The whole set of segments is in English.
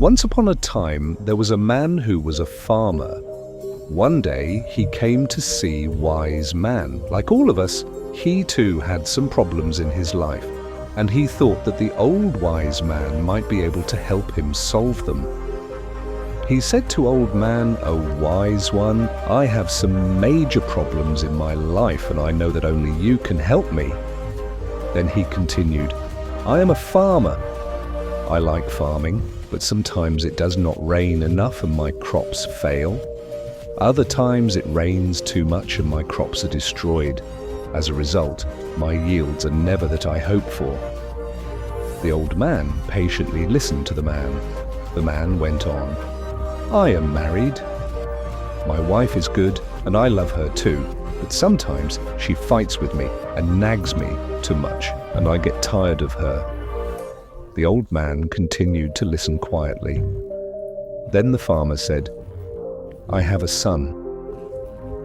Once upon a time, there was a man who was a farmer. One day, he came to see Wise Man. Like all of us, he too had some problems in his life, and he thought that the old Wise Man might be able to help him solve them. He said to Old Man, "O Wise One, I have some major problems in my life, and I know that only you can help me." Then he continued, "I am a farmer. I like farming, but sometimes it does not rain enough and my crops fail. Other times it rains too much and my crops are destroyed. As a result, my yields are never that I hope for." The old man patiently listened to the man. The man went on, "I am married. My wife is good and I love her too, but sometimes she fights with me and nags me too much and I get tired of her." The old man continued to listen quietly. Then the farmer said, "I have a son.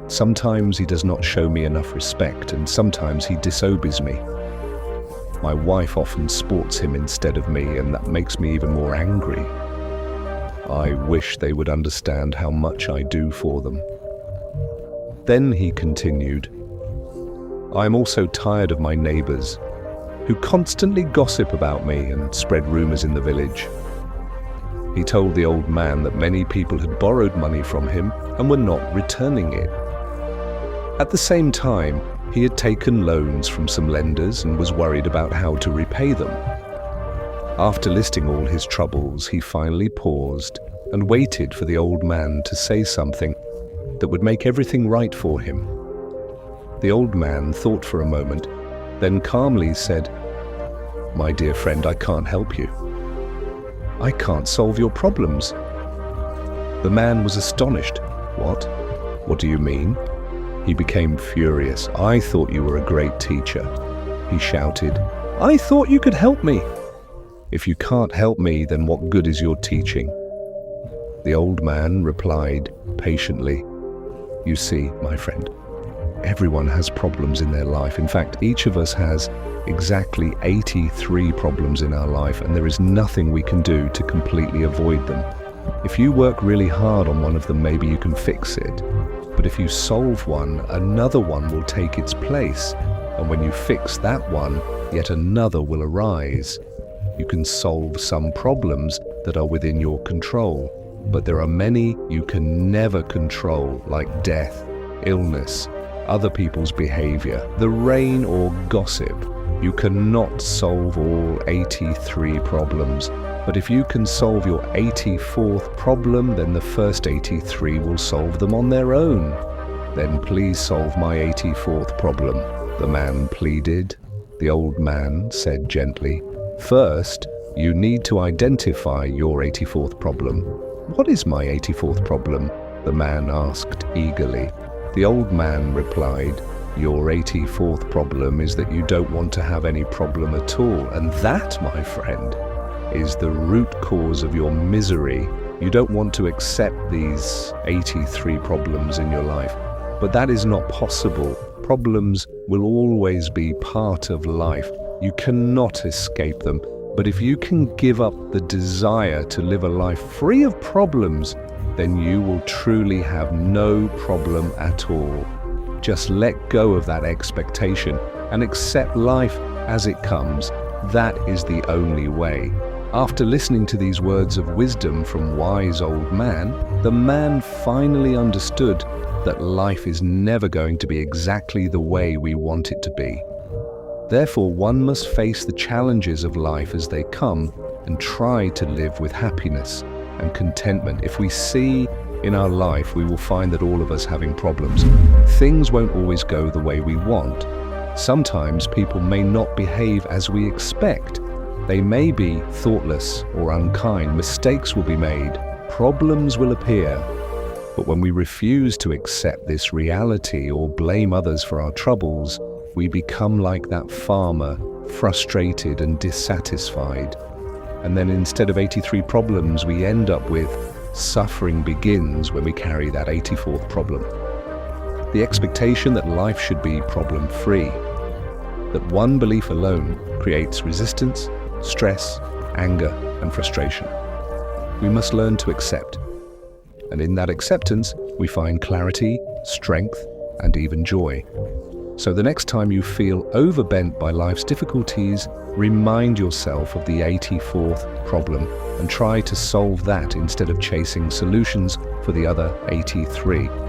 Sometimes he does not show me enough respect and sometimes he disobeys me. My wife often sports him instead of me and that makes me even more angry. I wish they would understand how much I do for them." Then he continued, "I am also tired of my neighbors, who constantly gossip about me and spread rumors in the village." He told the old man that many people had borrowed money from him and were not returning it. At the same time, he had taken loans from some lenders and was worried about how to repay them. After listing all his troubles, he finally paused and waited for the old man to say something that would make everything right for him. The old man thought for a moment, then calmly said, "My dear friend, I can't help you. I can't solve your problems." The man was astonished. "What? What do you mean?" He became furious. "I thought you were a great teacher." He shouted, "I thought you could help me. If you can't help me, then what good is your teaching?" The old man replied patiently, "You see, my friend, everyone has problems in their life. In fact, each of us has exactly 83 problems in our life, and there is nothing we can do to completely avoid them. If you work really hard on one of them, maybe you can fix it. But if you solve one, another one will take its place. And when you fix that one, yet another will arise. You can solve some problems that are within your control, but there are many you can never control, like death, illness, other people's behavior, the rain or gossip. You cannot solve all 83 problems, but if you can solve your 84th problem, then the first 83 will solve them on their own. Then please solve my 84th problem," the man pleaded. The old man said gently, "First, you need to identify your 84th problem." "What is my 84th problem?" the man asked eagerly. The old man replied, "Your 84th problem is that you don't want to have any problem at all, and that, my friend, is the root cause of your misery. You don't want to accept these 83 problems in your life, but that is not possible. Problems will always be part of life. You cannot escape them, but if you can give up the desire to live a life free of problems, then you will truly have no problem at all. Just let go of that expectation and accept life as it comes. That is the only way." After listening to these words of wisdom from wise old man, the man finally understood that life is never going to be exactly the way we want it to be. Therefore, one must face the challenges of life as they come and try to live with happiness and contentment. If we see in our life, we will find that all of us having problems. Things won't always go the way we want. Sometimes people may not behave as we expect. They may be thoughtless or unkind. Mistakes will be made. Problems will appear. But when we refuse to accept this reality or blame others for our troubles, we become like that farmer, frustrated and dissatisfied. And then instead of 83 problems, we end up with suffering begins when we carry that 84th problem. The expectation that life should be problem-free, that one belief alone creates resistance, stress, anger, and frustration. we must learn to accept. And in that acceptance, we find clarity, strength, and even joy. So the next time you feel overbent by life's difficulties, remind yourself of the 84th problem and try to solve that instead of chasing solutions for the other 83.